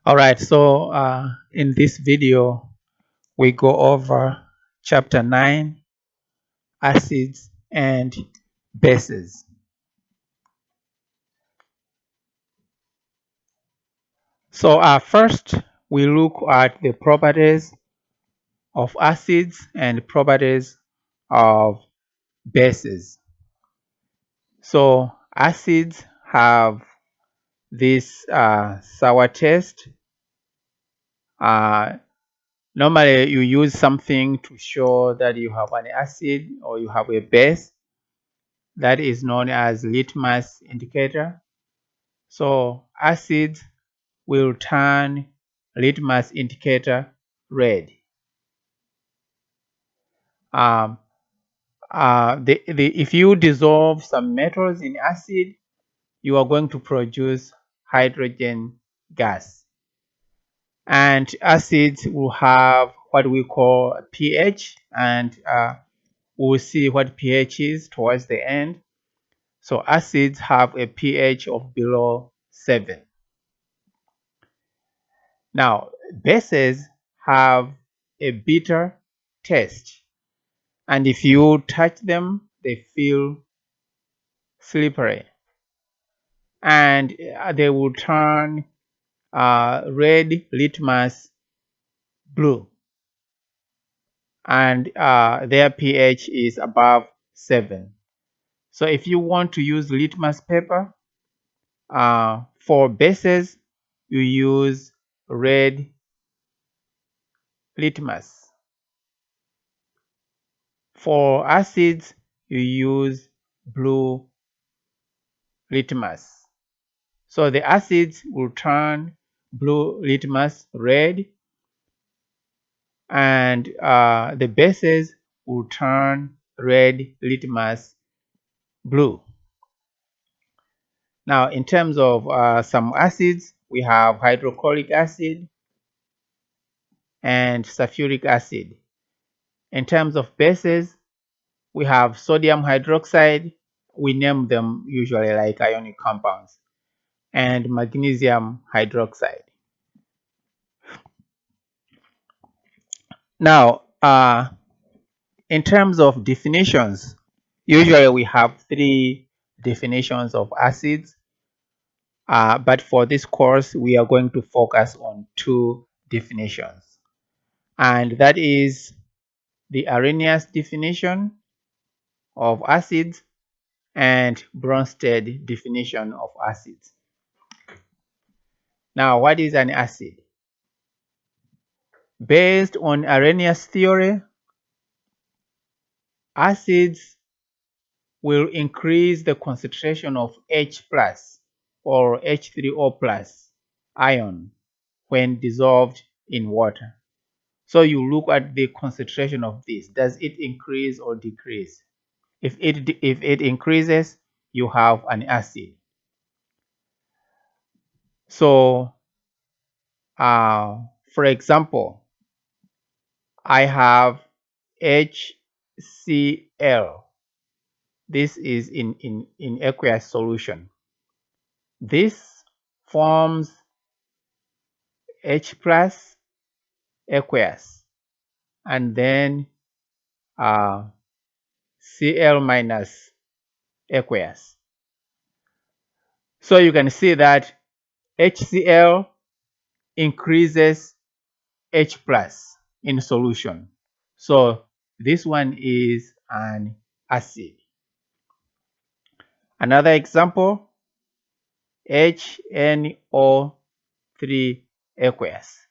All right, so in this video, we go over chapter 9, acids and bases. So first, we look at the properties of acids and properties of bases. So acids have this sour taste. Uh, Normally, you use something to show that you have an acid or you have a base. That is known as litmus indicator. So acids will turn litmus indicator red. Um, if you dissolve some metals in acid, you are going to produce hydrogen gas. And acids will have what we call a pH, and we'll see what pH is towards the end. So acids have a pH of below 7. Now, bases have a bitter taste, and if you touch them, they feel slippery, and they will turn red litmus blue, and their pH is above 7. So if you want to use litmus paper for bases, you use red litmus. For acids, you use blue litmus. So the acids will turn blue litmus red, and the bases will turn red litmus blue. Now, in terms of some acids, we have hydrochloric acid and sulfuric acid. In terms of bases, we have sodium hydroxide. We name them usually like ionic compounds, and magnesium hydroxide. Now, in terms of definitions, usually we have 3 definitions of acids, but for this course, we are going to focus on 2 definitions, and that is the Arrhenius definition of acids and Bronsted definition of acids. Now, what is an acid? Based on Arrhenius theory, acids will increase the concentration of H plus or H3O plus ion when dissolved in water. So you look at the concentration of this. Does it increase or decrease? If it increases, you have an acid. So for example, I have HCl. This is in aqueous solution. This forms H plus aqueous, and then Cl minus aqueous. So you can see that HCl increases H plus in solution. So this one is an acid. Another example, HNO3 aqueous.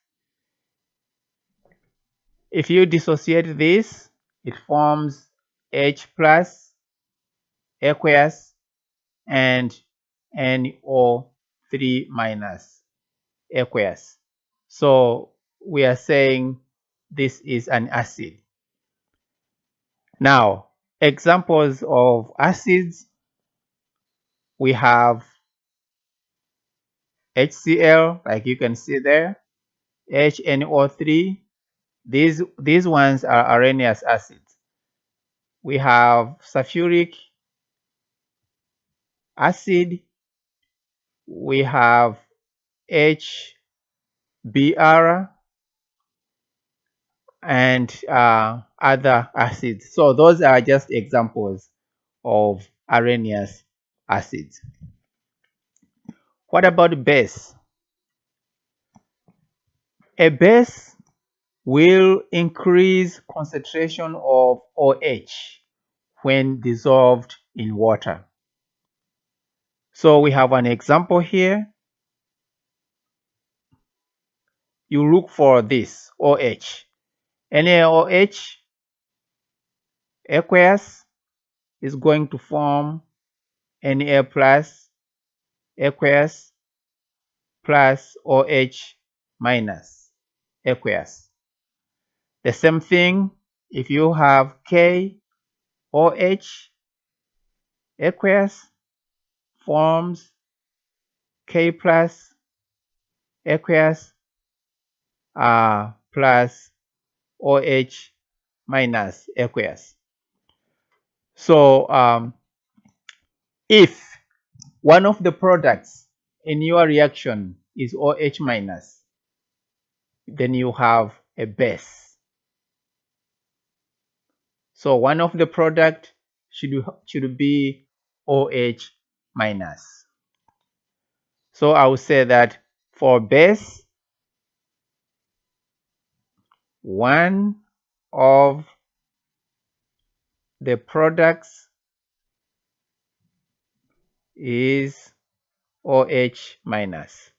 If you dissociate this, it forms H plus aqueous and NO3 minus aqueous. So we are saying this is an acid. Now, examples of acids, we have HCl, like you can see there, HNO3. These ones are Arrhenius acids. We have sulfuric acid. We have H Br, and other acids. So those are just examples of Arrhenius acids. What about base? A base will increase concentration of OH when dissolved in water. So we have an example here. You look for this OH. NaOH aqueous is going to form Na plus aqueous plus OH minus aqueous. The same thing if you have KOH aqueous forms K plus aqueous plus OH minus aqueous. So if one of the products in your reaction is OH minus, then you have a base. So one of the product should be OH minus. So I will say that for base, one of the products is OH minus.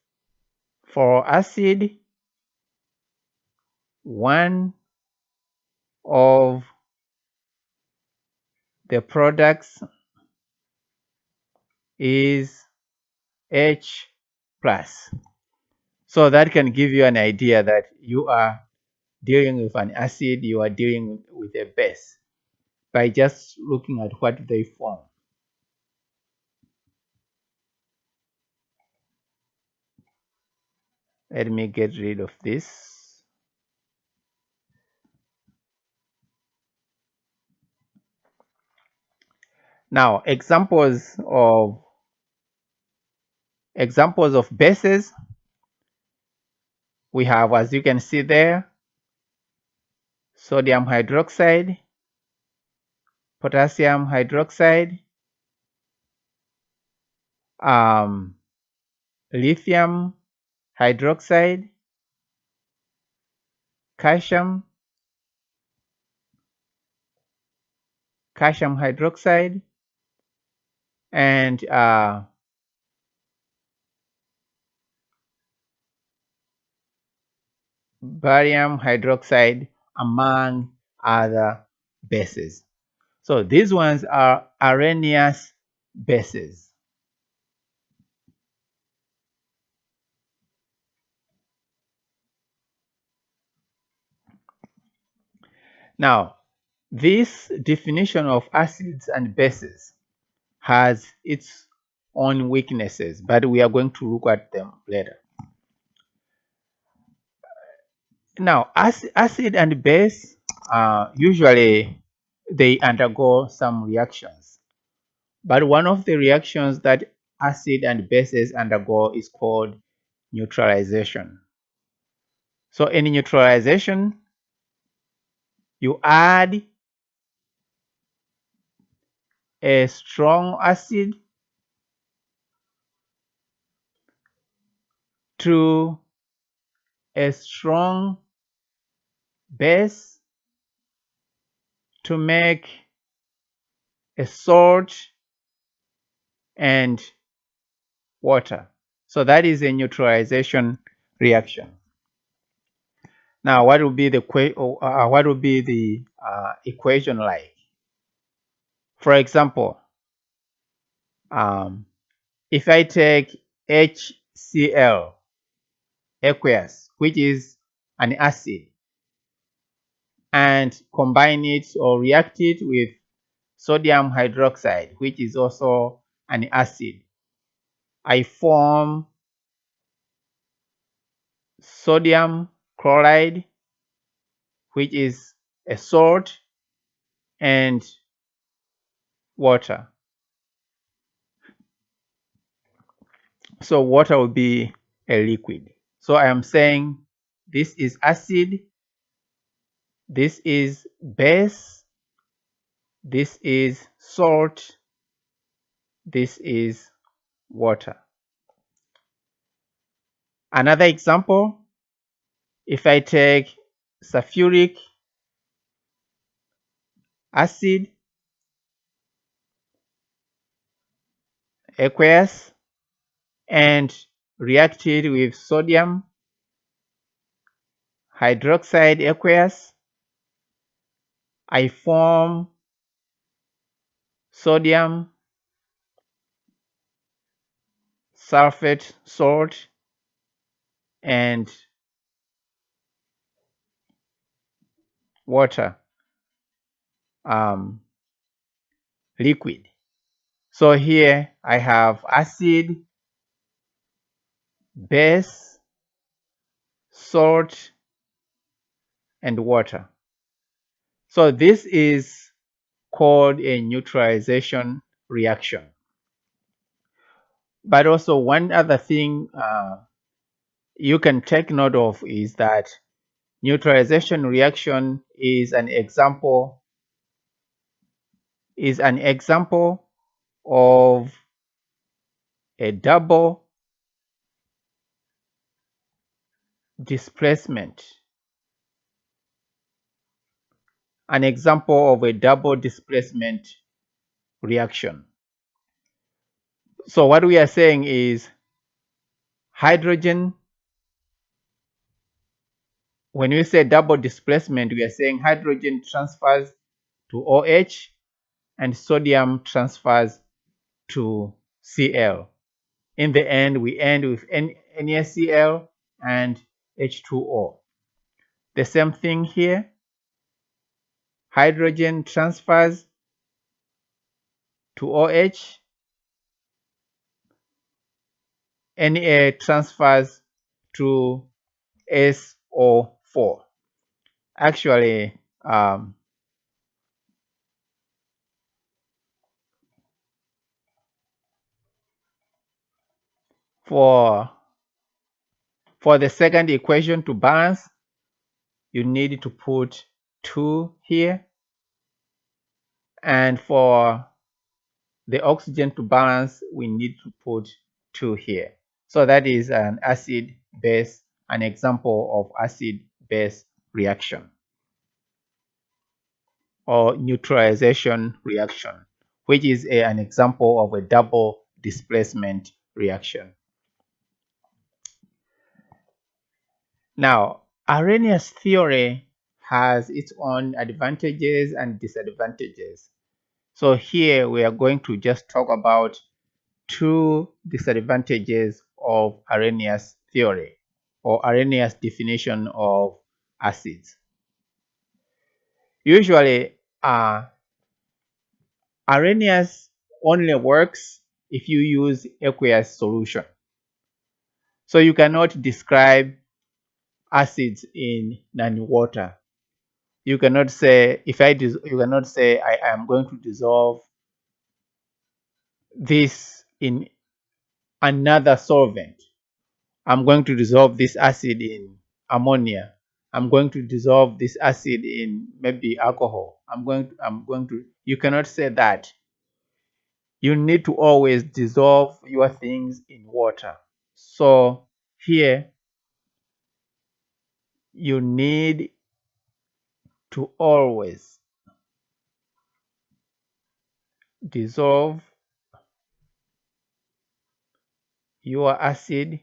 For acid, one of the products is H plus. So that can give you an idea that you are dealing with an acid, you are dealing with a base by just looking at what they form. Let me get rid of this. Now, examples of bases we have, as you can see there, sodium hydroxide, potassium hydroxide, lithium hydroxide, calcium hydroxide, and barium hydroxide, among other bases. So these ones are Arrhenius bases. Now, this definition of acids and bases has its own weaknesses, but we are going to look at them later. Now, acid and base, usually they undergo some reactions. But one of the reactions that acid and bases undergo is called neutralization. So in neutralization, you add a strong acid to a strong base to make a salt and water. So that is a neutralization reaction. Now, what would be the equation like? For example, if I take HCl aqueous, which is an acid, and combine it or react it with sodium hydroxide, which is also an acid, I form sodium chloride, which is a salt, and water. So water will be a liquid. So I am saying this is acid, this is base, this is salt, this is water. Another example, if I take sulfuric acid, aqueous, and react it with sodium hydroxide aqueous, I form sodium sulfate salt and water liquid. So here I have acid, base, salt, and water. So this is called a neutralization reaction. But also one other thing you can take note of is that neutralization reaction is an example of a double displacement. An example of a double displacement reaction. So what we are saying is hydrogen, when we say double displacement, we are saying hydrogen transfers to OH and sodium transfers to Cl. In the end, we end with NaCl and H2O. The same thing here. Hydrogen transfers to OH, Na transfers to SO4. Actually, for the second equation to balance, you need to put 2 here, and for the oxygen to balance, we need to put 2 here. So that is an acid-base, an example of acid-base reaction or neutralization reaction, which is an example of a double displacement reaction. Now, Arrhenius theory has its own advantages and disadvantages. So here we are going to just talk about 2 disadvantages of Arrhenius theory or Arrhenius definition of acids. Usually, Arrhenius only works if you use aqueous solution. So you cannot describe acids in non-water. You cannot say I am going to dissolve this in another solvent. I'm going to dissolve this acid in ammonia. I'm going to dissolve this acid in maybe alcohol. You cannot say that. You need to always dissolve your things in water. So here you need to always dissolve your acid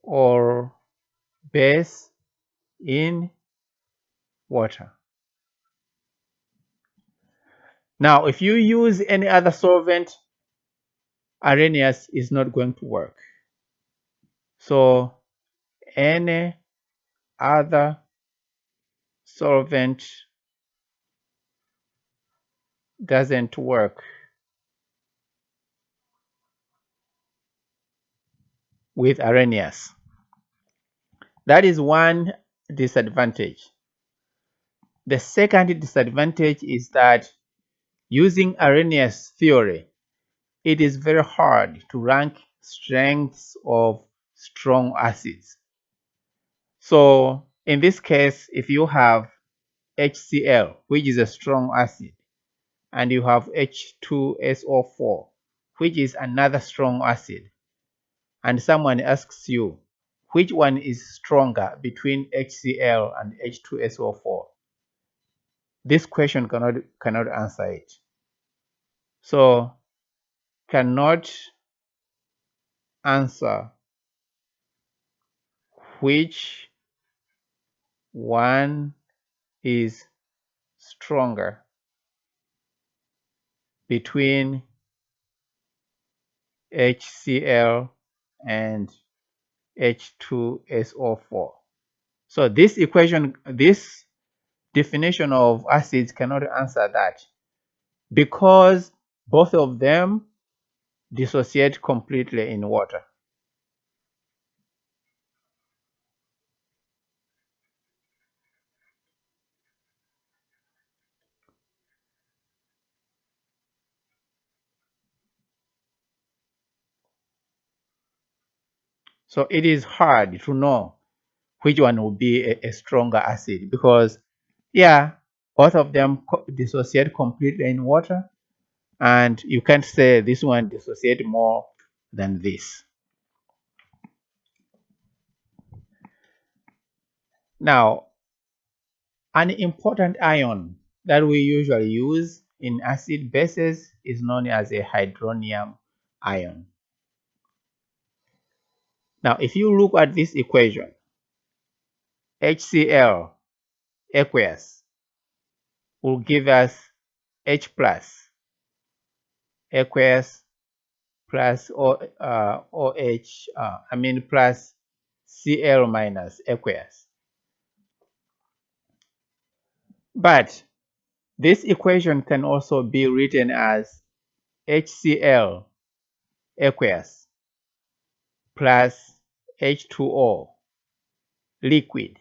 or base in water. Now, if you use any other solvent, Arrhenius is not going to work. So any other solvent doesn't work with Arrhenius. That is one disadvantage. The second disadvantage is that using Arrhenius theory, it is very hard to rank strengths of strong acids. So in this case, if you have HCl, which is a strong acid, and you have H2SO4, which is another strong acid, and someone asks you which one is stronger between HCl and H2SO4, this question cannot answer it. So cannot answer which one is stronger between HCl and H2SO4. So this equation, this definition of acids cannot answer that because both of them dissociate completely in water. So it is hard to know which one will be a stronger acid because, yeah, both of them dissociate completely in water, and you can't say this one dissociate more than this. Now, an important ion that we usually use in acid bases is known as a hydronium ion. Now, if you look at this equation, HCl aqueous will give us H plus aqueous plus OH, plus Cl minus aqueous. But this equation can also be written as HCl aqueous plus H2O liquid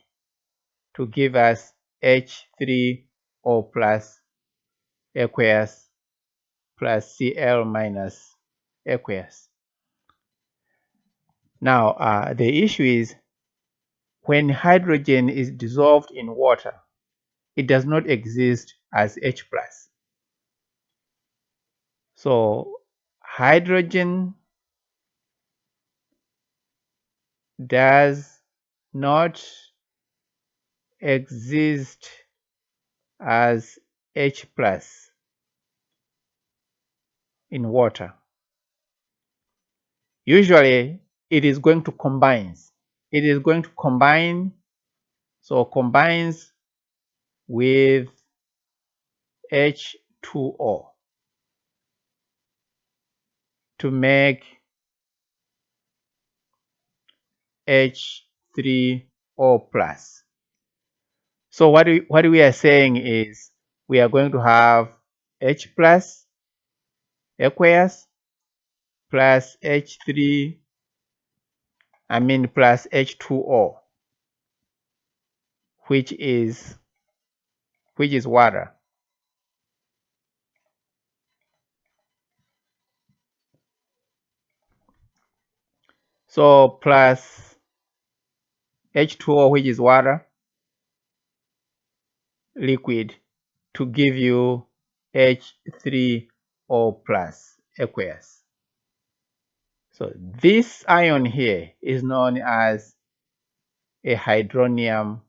to give us H3O plus aqueous plus Cl minus aqueous. Now, the issue is when hydrogen is dissolved in water, it does not exist as H plus. So hydrogen does not exist as H plus in water. Usually it is going to combine. It is going to combine, so combines with H2O to make H3O plus. So what we are saying is we are going to have H plus aqueous plus H3, plus H2O, which is water. So plus H2O, which is water, liquid, to give you H3O plus aqueous. So this ion here is known as a hydronium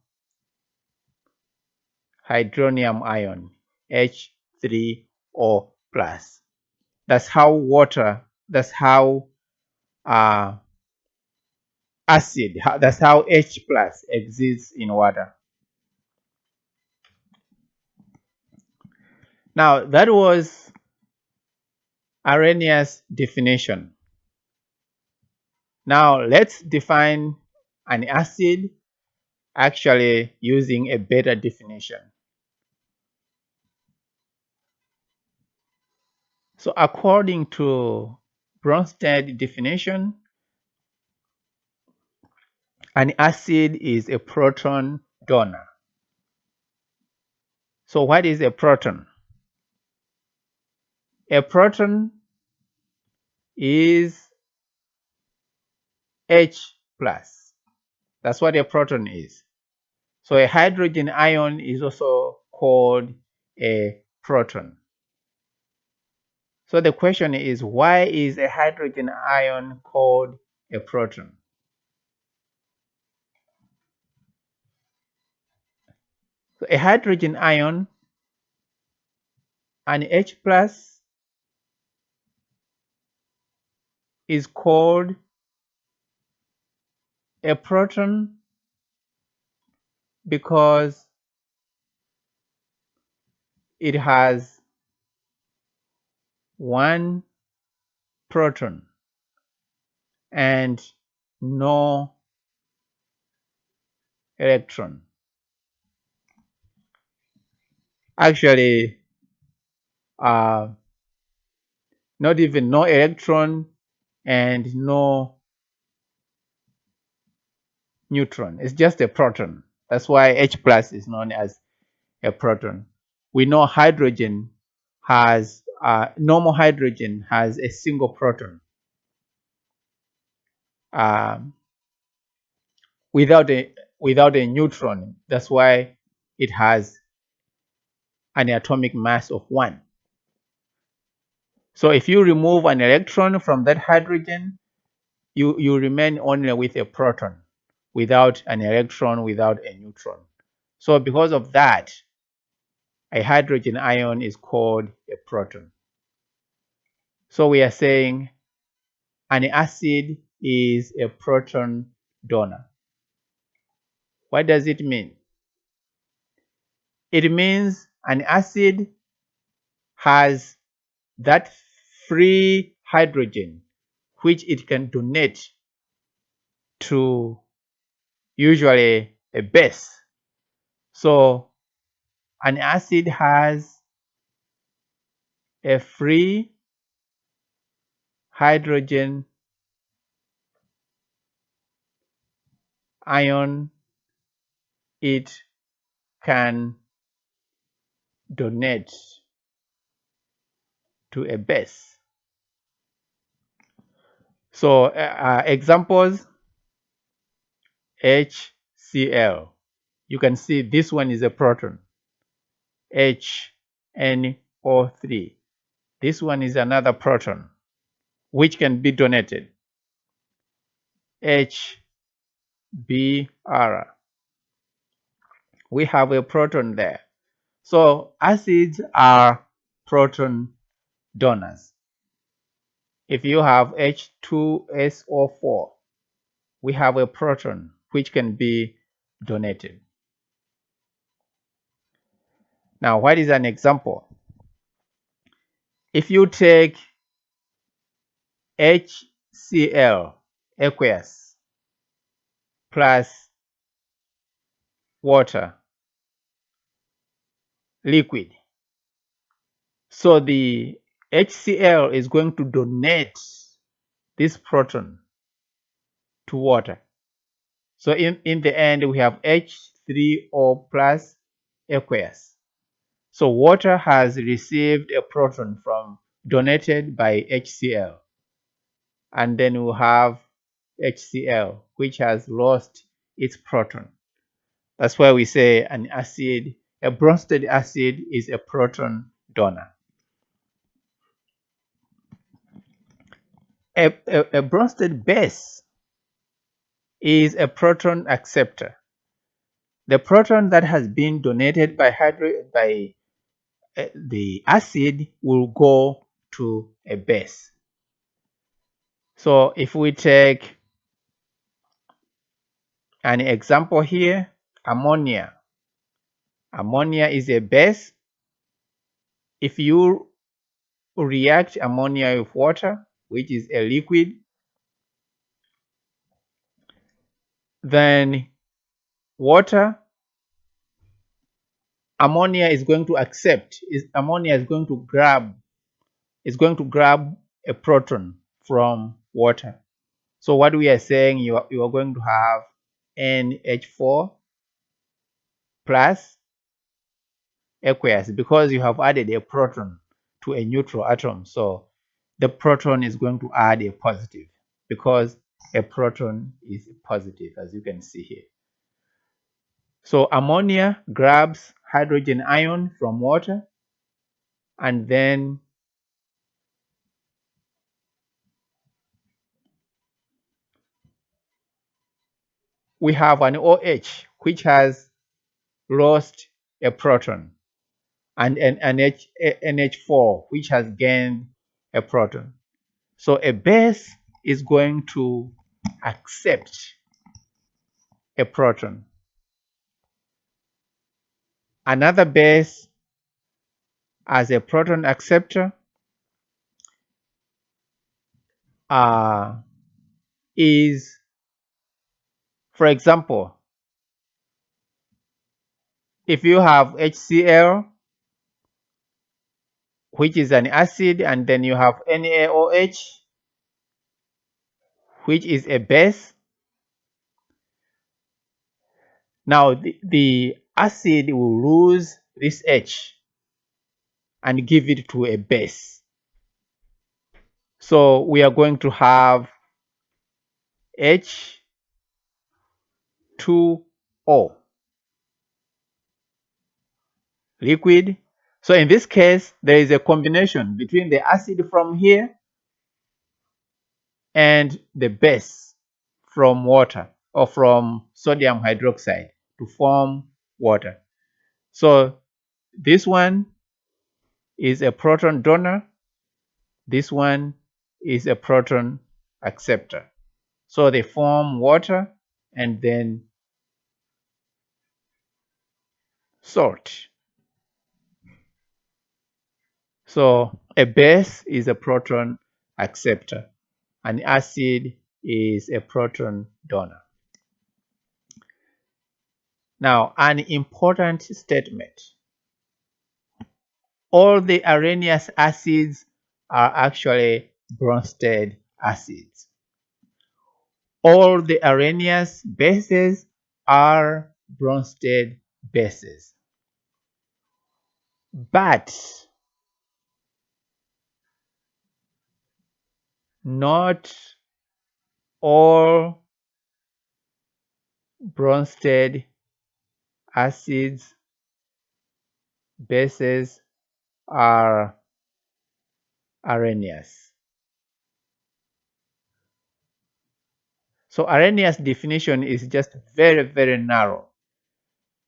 ion, H3O plus. That's how that's how H plus exists in water. Now that was Arrhenius' definition. Now let's define an acid actually using a better definition. So according to Bronsted definition, an acid is a proton donor. So what is a proton? A proton is H plus. That's what a proton is. So a hydrogen ion is also called a proton. So the question is, why is a hydrogen ion called a proton? So a hydrogen ion, an H plus, is called a proton because it has one proton and no electron. Actually, not even no electron and no neutron. It's just a proton. That's why H plus is known as a proton. We know hydrogen has normal hydrogen has a single proton um, without a neutron. That's why it has an atomic mass of 1. So if you remove an electron from that hydrogen, you remain only with a proton without an electron, without a neutron. So because of that, a hydrogen ion is called a proton. So we are saying an acid is a proton donor. What does it mean? It means an acid has that free hydrogen which it can donate to usually a base. So an acid has a free hydrogen ion it can donate to a base. So examples: HCl. You can see this one is a proton. HNO3. This one is another proton which can be donated. HBr. We have a proton there. So acids are proton donors. If you have H2SO4, we have a proton which can be donated. Now, what is an example? If you take HCl aqueous plus water liquid, so the HCl is going to donate this proton to water. So in the end, we have H3O plus aqueous. So water has received a proton from donated by HCl. And then we have HCl, which has lost its proton. That's why we say an acid, a Bronsted acid is a proton donor. A Bronsted base is a proton acceptor. The proton that has been donated by the acid will go to a base. So if we take an example here, ammonia. Ammonia is a base. If you react ammonia with water, which is a liquid, then ammonia is going to accept, ammonia is going to grab a proton from water. So what we are saying, you are going to have NH4 plus aqueous because you have added a proton to a neutral atom. So the proton is going to add a positive because a proton is positive, as you can see here. So ammonia grabs hydrogen ion from water, and then we have an OH which has lost a proton, and an NH4 which has gained a proton. So a base is going to accept a proton. Another base as a proton acceptor is, for example, if you have HCl, which is an acid, and then you have NaOH, which is a base. Now the acid will lose this H and give it to a base. So we are going to have H2O liquid. So in this case, there is a combination between the acid from here and the base from water or from sodium hydroxide to form water. So this one is a proton donor. This one is a proton acceptor. So they form water and then salt. So a base is a proton acceptor. An acid is a proton donor. Now, an important statement. All the Arrhenius acids are actually Bronsted acids. All the Arrhenius bases are Bronsted bases. But not all Bronsted acids bases are Arrhenius. So Arrhenius definition is just very, very narrow.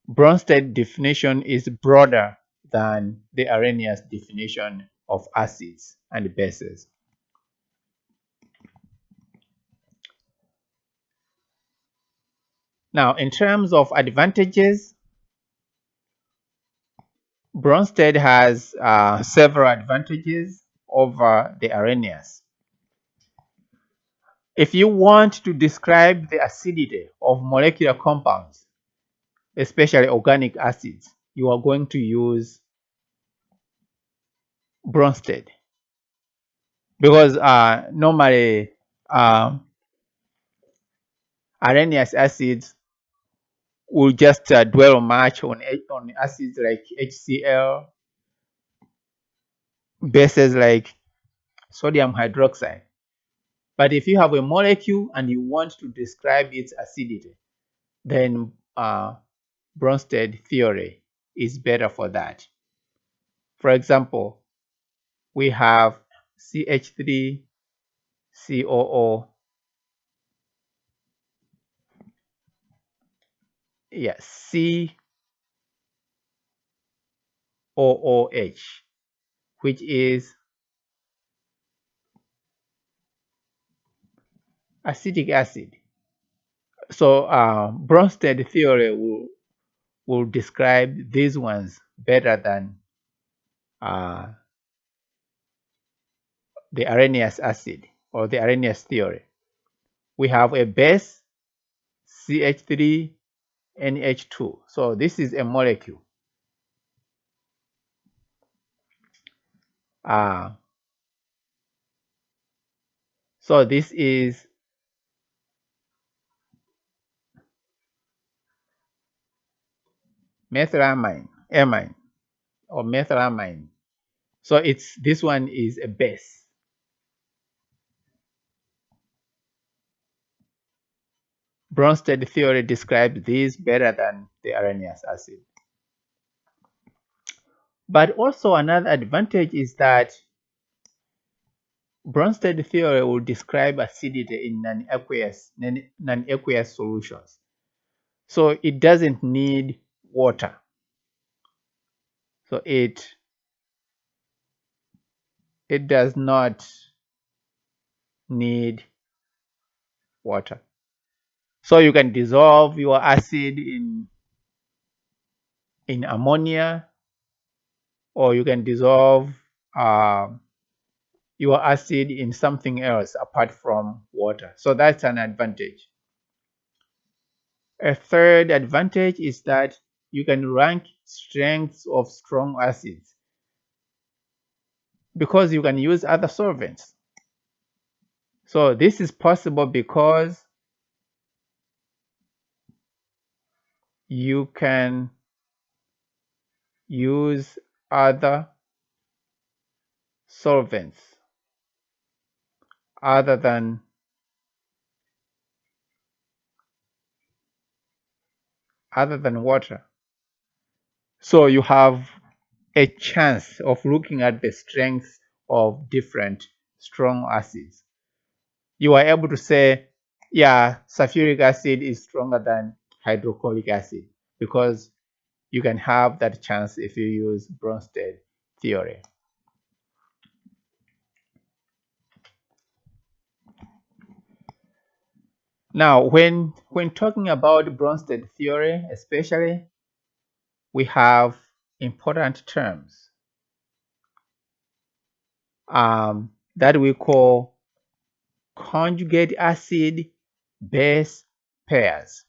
Bronsted definition is broader than the Arrhenius definition of acids and bases. Now, in terms of advantages, Bronsted has several advantages over the Arrhenius. If you want to describe the acidity of molecular compounds, especially organic acids, you are going to use Bronsted, because normally Arrhenius acids will just dwell much on acids like HCl, bases like sodium hydroxide. But if you have a molecule and you want to describe its acidity, then Bronsted theory is better for that. For example, we have CH3COO, yes, COOH, which is acetic acid. So Bronsted theory will describe these ones better than the Arrhenius acid or the Arrhenius theory. We have a base CH3NH2. So this is a molecule. So this is methylamine, amine, or methylamine. So this one is a base. Bronsted theory describes these better than the Arrhenius acid. But also another advantage is that Bronsted theory will describe acidity in non-aqueous solutions. So it doesn't need water. So it does not need water. So you can dissolve your acid in ammonia, or you can dissolve your acid in something else apart from water. So that's an advantage. A third advantage is that you can rank strengths of strong acids because you can use other solvents. So this is possible because you can use other solvents other than water. So you have a chance of looking at the strengths of different strong acids. You are able to say, yeah, sulfuric acid is stronger than hydrochloric acid because you can have that chance if you use Bronsted theory. Now, when talking about Bronsted theory, especially, we have important terms that we call conjugate acid base pairs.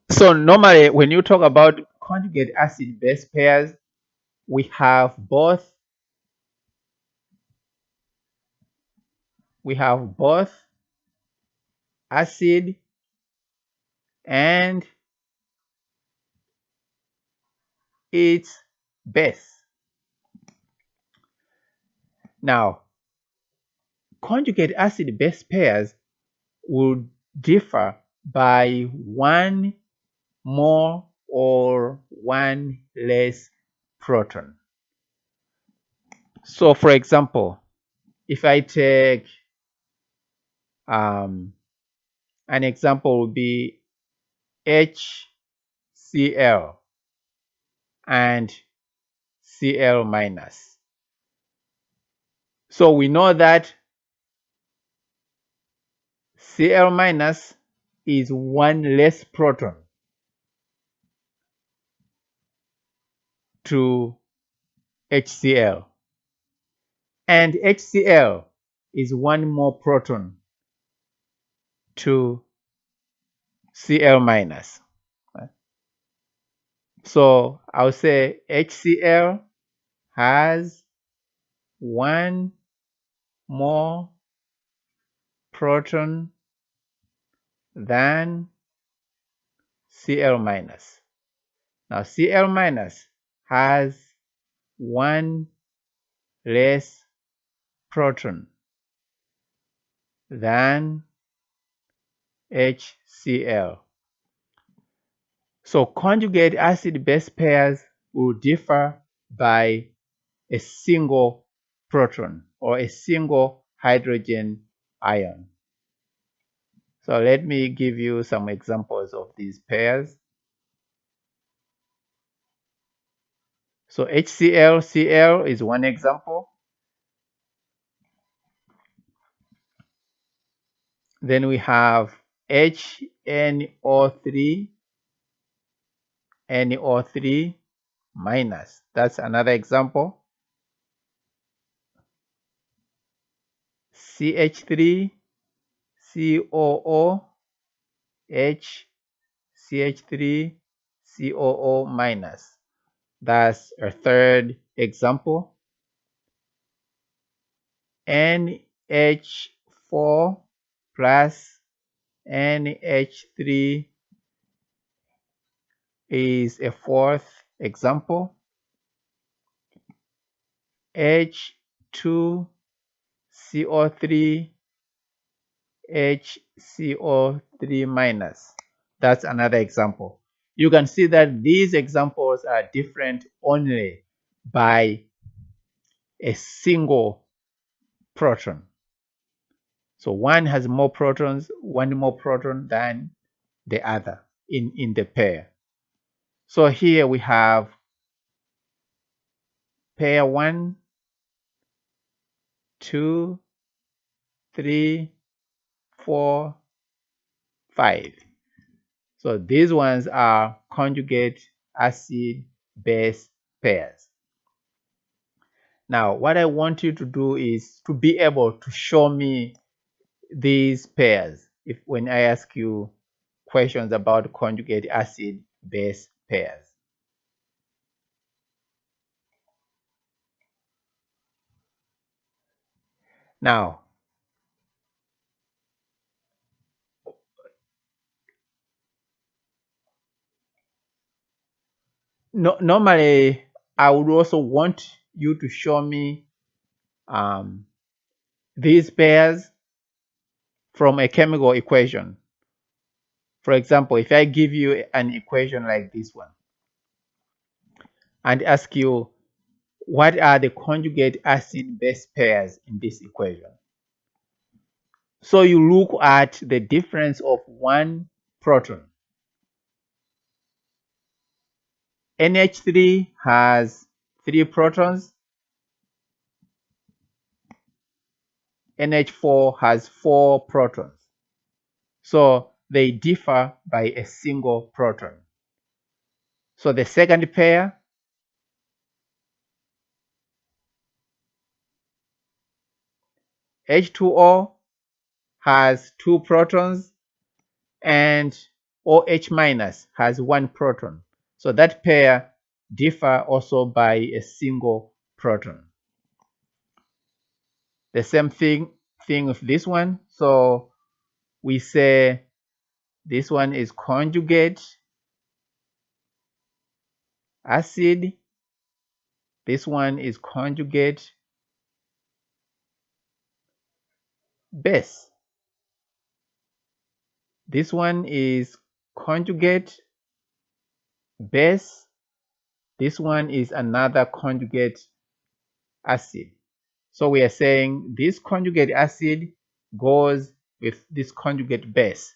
So normally when you talk about conjugate acid base pairs, we have both acid and its base. Now, conjugate acid base pairs will differ by one more or one less proton. So for example, if I take an example would be HCl and Cl minus. So we know that Cl minus is one less proton to HCl, and HCl is one more proton to Cl minus. So I'll say HCl has one more proton than Cl minus. Now Cl minus has one less proton than HCl. So conjugate acid base pairs will differ by a single proton or a single hydrogen ion. So let me give you some examples of these pairs. So HCl-Cl is one example. Then we have HNO3, NO3 minus. That's another example. CH3, COO, H, CH3, COO minus. That's a third example. NH4 plus NH3 is a fourth example. H2CO3 HCO3 minus. That's another example. You can see that these examples are different only by a single proton. So one has more protons, one more proton than the other in the pair. So here we have pair 1, 2, 3, 4, 5. So these ones are conjugate acid base pairs. Now, what I want you to do is to be able to show me these pairs when I ask you questions about conjugate acid base pairs. Now, normally I would also want you to show me these pairs from a chemical equation. For example, if I give you an equation like this one and ask you what are the conjugate acid base pairs in this equation. So you look at the difference of one proton. NH3 has 3 protons. NH4 has 4 protons. So they differ by a single proton. So the second pair, H2O, has 2 protons and OH minus has 1 proton. So that pair differ also by a single proton. The same thing with this one. So we say this one is conjugate acid. This one is conjugate base. This one is conjugate base. This one is another conjugate acid. So we are saying this conjugate acid goes with this conjugate base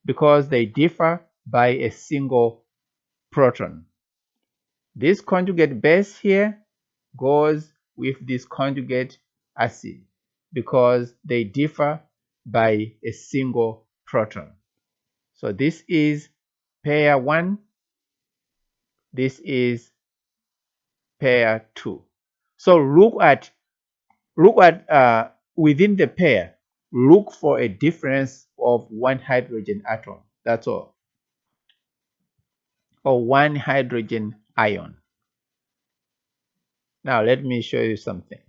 because they differ by a single proton. This conjugate base here goes with this conjugate acid because they differ by a single proton. So this is pair 1, this is pair 2. So look at within the pair, look for a difference of 1 hydrogen atom. That's all. Or 1 hydrogen ion. Now let me show you something.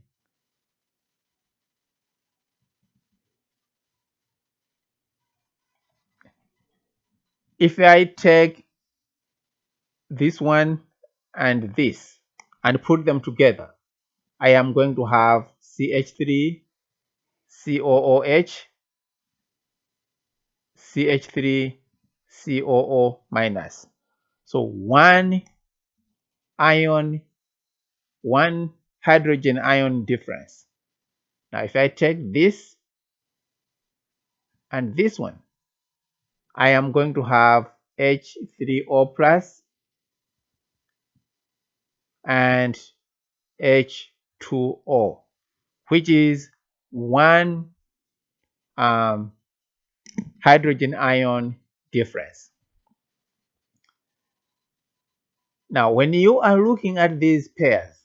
If I take this one and this and put them together, I am going to have CH3, COOH, CH3, COO minus. So 1 ion, 1 hydrogen ion difference. Now if I take this and this one, I am going to have H3O plus and H2O, which is 1 hydrogen ion difference. Now, when you are looking at these pairs,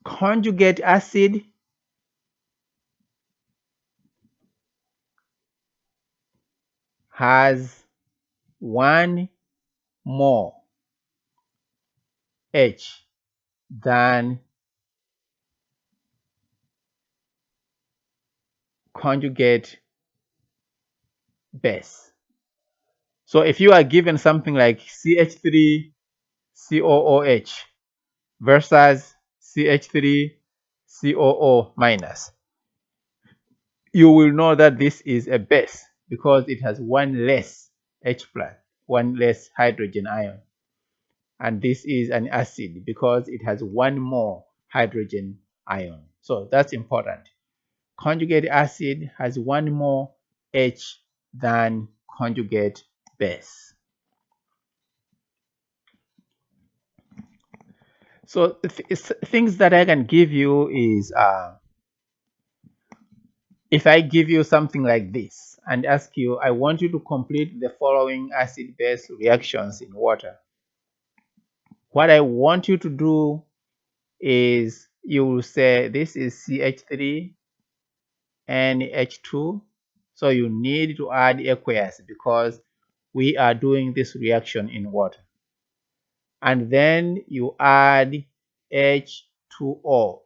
conjugate acid has 1 more H than conjugate base. So if you are given something like CH3 COOH versus CH3 COO minus. You will know that this is a base because it has one less H plus, one less hydrogen ion. And this is an acid because it has one more hydrogen ion. So that's important. Conjugate acid has one more H than conjugate base. So things that I can give you is if I give you something like this and ask you, I want you to complete the following acid-base reactions in water. What I want you to do is you will say this is CH3 and H2. So you need to add aqueous because we are doing this reaction in water. And then you add H2O,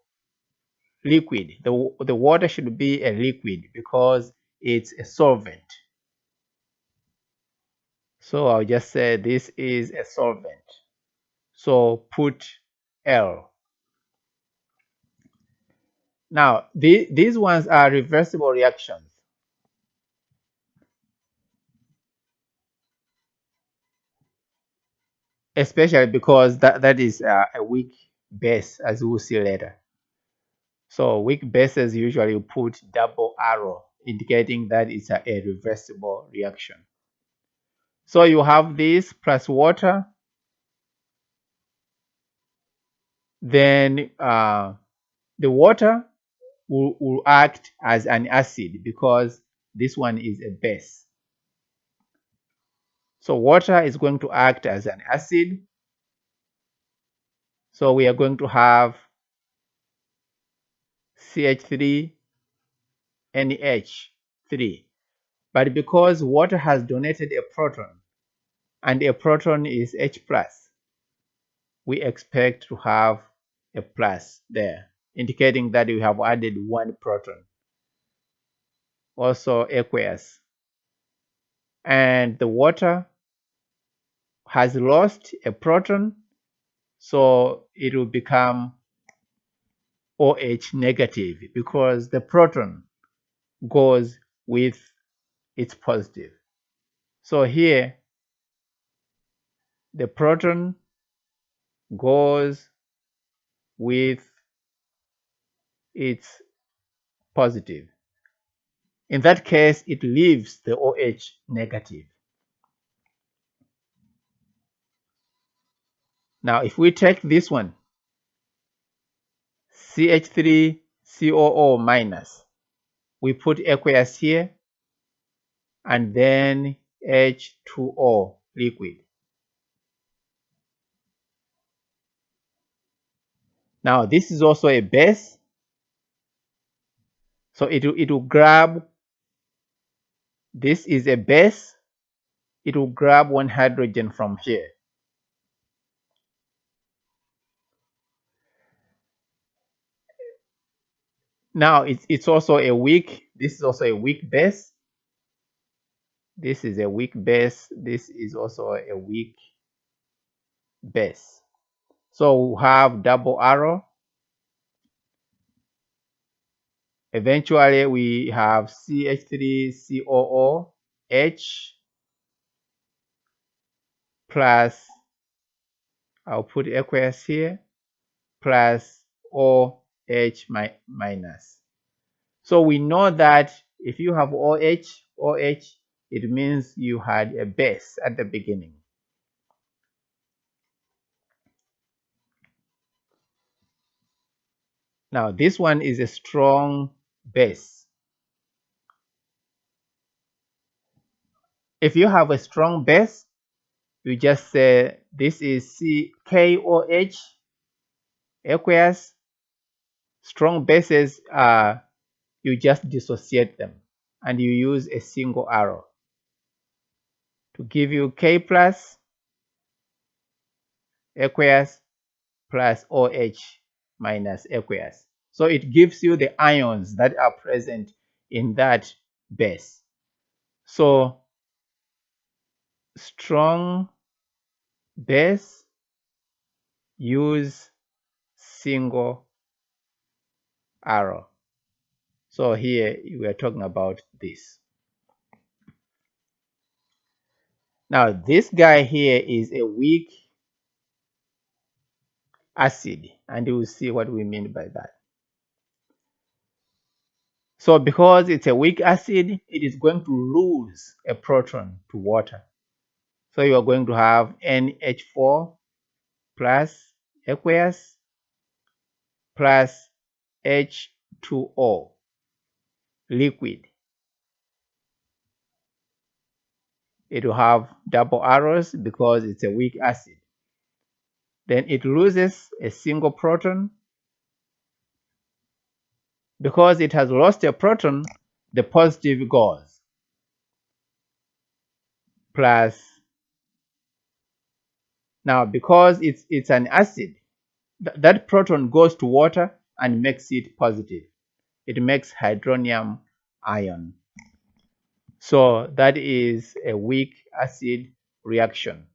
liquid. The water should be a liquid because it's a solvent. So I'll just say this is a solvent. So put L. Now, these ones are reversible reactions, especially because that is a weak base, as we'll see later. So weak bases usually put double arrow, indicating that it's a reversible reaction. So you have this plus water, then the water will act as an acid because this one is a base. So water is going to act as an acid. So we are going to have CH3 NH3. But because water has donated a proton and a proton is H plus, we expect to have a plus there, indicating that we have added one proton. Also aqueous. And the water has lost a proton, so it will become OH negative because the proton goes with its positive. So here, the proton goes with its positive. In that case, it leaves the OH negative. Now, if we take this one, CH3COO minus, we put aqueous here, and then H2O liquid. Now, this is also a base, so it will grab, this is a base, it will grab one hydrogen from here. Now, it's also a weak, this is also a weak base. This is a weak base. This is also a weak base. So we have double arrow. Eventually, we have CH3COOH plus, I'll put aqueous here, plus OH minus. So we know that if you have OH, it means you had a base at the beginning. Now, this one is a strong base. If you have a strong base, you just say this is KOH, aqueous. Strong bases are, you just dissociate them and you use a single arrow to give you K plus aqueous plus OH minus aqueous. So it gives you the ions that are present in that base. So strong base, use single arrow. So here we are talking about this. Now this guy here is a weak acid, and you will see what we mean by that. So because it's a weak acid, it is going to lose a proton to water. So you are going to have NH4 plus aqueous plus H2O liquid. It will have double arrows because it's a weak acid. Then it loses a single proton. Because it has lost a proton, the positive goes plus. Now because it's an acid, that proton goes to water and makes it positive. It makes hydronium ion. So that is a weak acid reaction.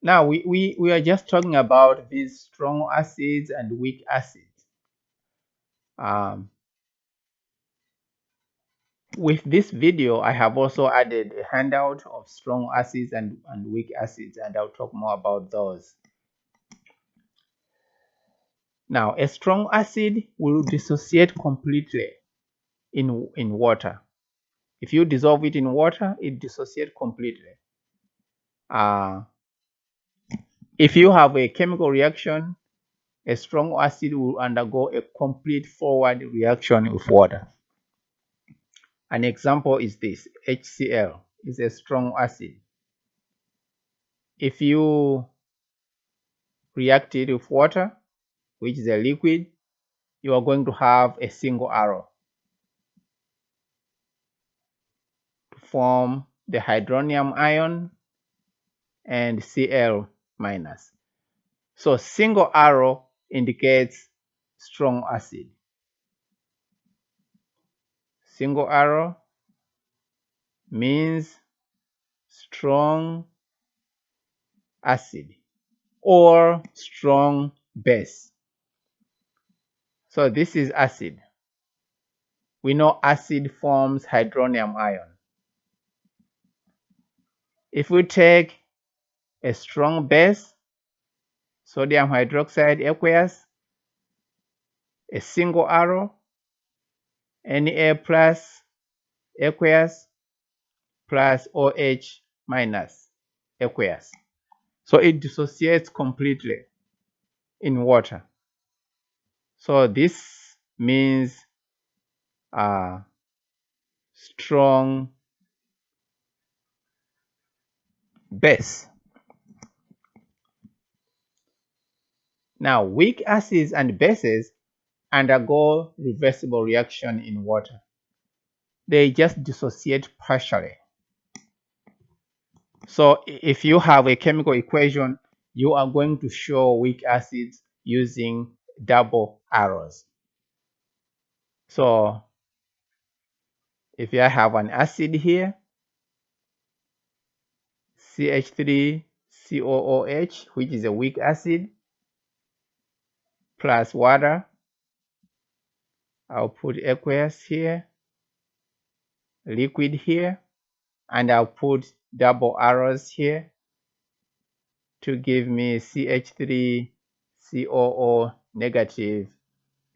Now we are just talking about these strong acids and weak acids. With this video, I have also added a handout of strong acids and weak acids, and I'll talk more about those. Now, a strong acid will dissociate completely in water. If you dissolve it in water, it dissociates completely. If you have a chemical reaction, a strong acid will undergo a complete forward reaction with water. An example is this: HCl is a strong acid. If you react it with water, which is a liquid, you are going to have a single arrow to form the hydronium ion and Cl minus. So single arrow indicates strong acid. Single arrow means strong acid or strong base. So this is acid. We know acid forms hydronium ion. If we take a strong base, sodium hydroxide aqueous, a single arrow, Na plus aqueous plus OH minus aqueous. So it dissociates completely in water. So this means strong base. Now, weak acids and bases undergo reversible reaction in water. They just dissociate partially. So if you have a chemical equation, you are going to show weak acids using double arrows. So if I have an acid here, CH3COOH, which is a weak acid, plus water, I'll put aqueous here, liquid here, and I'll put double arrows here to give me CH3COO negative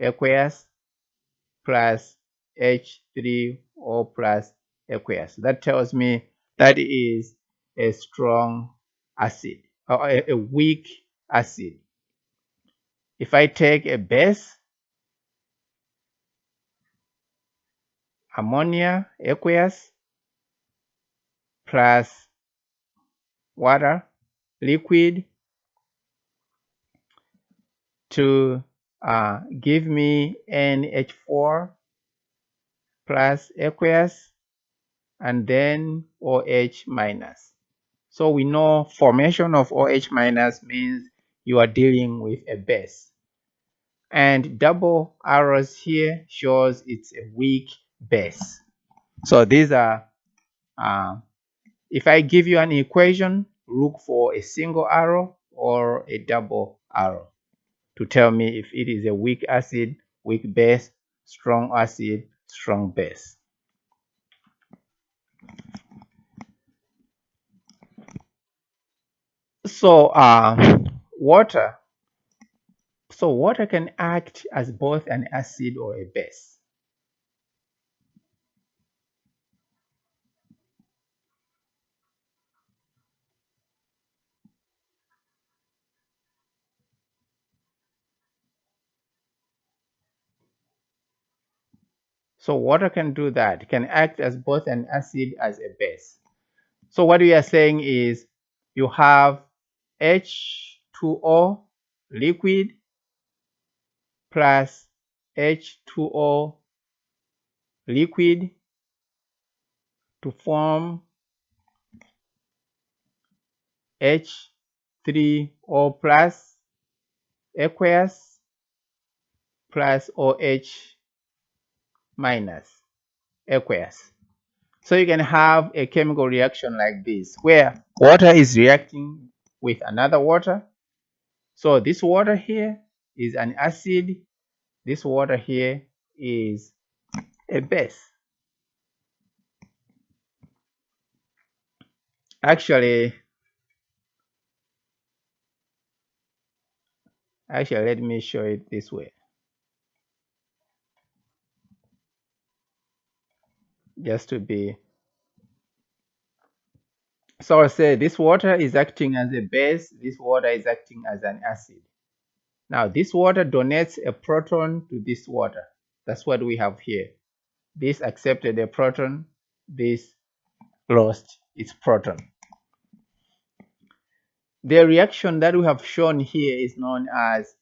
aqueous plus H3O plus aqueous. That tells me that is a strong acid or a weak acid. If I take a base, ammonia aqueous plus water liquid to give me NH4 plus aqueous and then OH minus. So we know formation of OH minus means you are dealing with a base. And double arrows here shows it's a weak base. So these are If I give you an equation, look for a single arrow or a double arrow to tell me if it is a weak acid, weak base, strong acid, strong base. So water can act as both an acid or a base. So water can do that. It can act as both an acid as a base. So what we are saying is you have H2O liquid plus H2O liquid to form H3O plus aqueous plus OH minus aqueous. So you can have a chemical reaction like this where water is reacting with another water. So this water here is an acid. This water here is a base. Actually, let me show it this way. Just to be. So I'll say this water is acting as a base. This water is acting as an acid. Now this water donates a proton to this water. That's what we have here. This accepted a proton. This lost its proton. The reaction that we have shown here is known as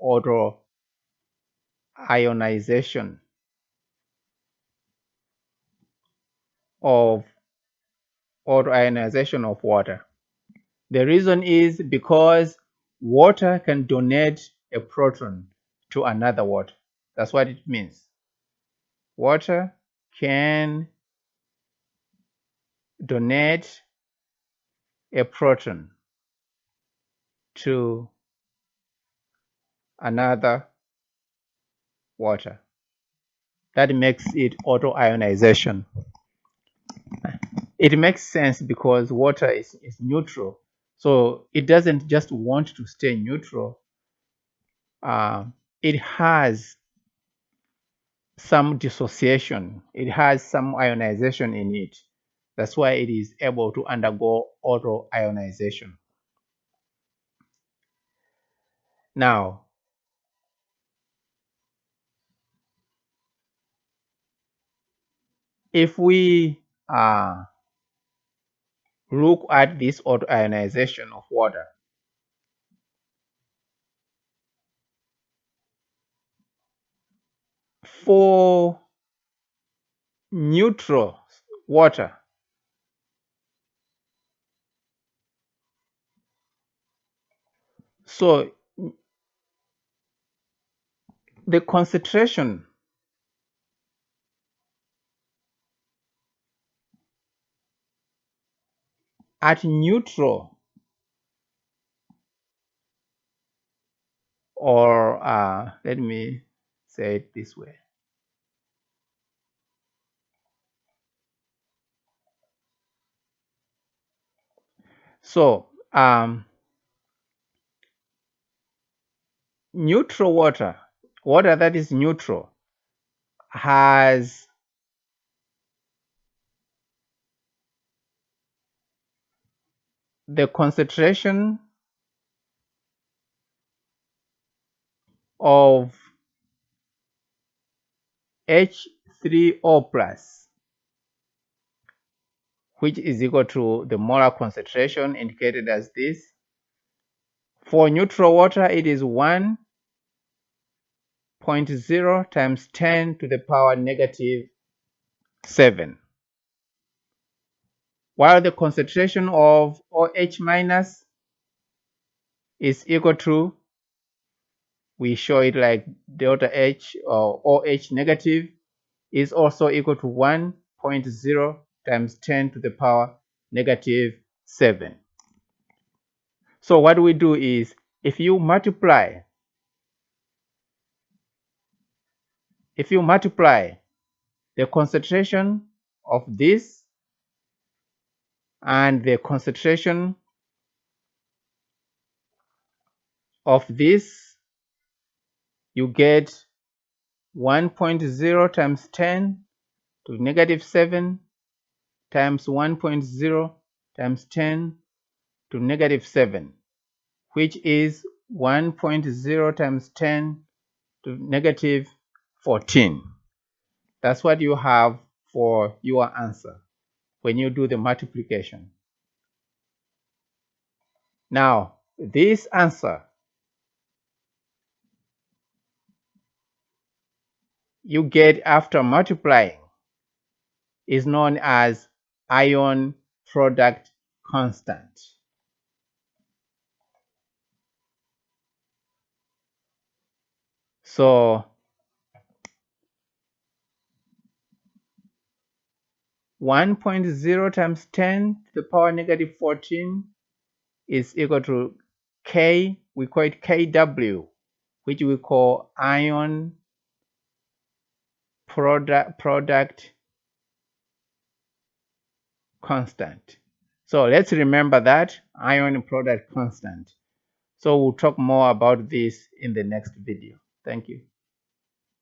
autoionization of water. The reason is because water can donate a proton to another water. That's what it means. Water can donate a proton to another water. That makes it autoionization. It makes sense because water is neutral. So it doesn't just want to stay neutral. It has some dissociation. It has some ionization in it. That's why it is able to undergo autoionization. Now, if we look at this autoionization of water, for neutral water, so the concentration at neutral, or let me say it this way. So neutral water that is neutral, has the concentration of H3O plus, which is equal to the molar concentration indicated as this. For neutral water, it is 1.0 times 10 to the power negative 7. While the concentration of OH minus is equal to, we show it like delta H, or OH negative is also equal to 1.0 times 10 to the power negative 7. So what we do is, if you multiply the concentration of this and the concentration of this, you get 1.0 times 10 to negative 7 times 1.0 times 10 to negative 7, which is 1.0 times 10 to negative 14. That's what you have for your answer when you do the multiplication. Now, this answer you get after multiplying is known as ion product constant. So 1.0 times 10 to the power negative 14 is equal to K, we call it Kw, which we call ion product constant. So let's remember that ion product constant. So we'll talk more about this in the next video. Thank you.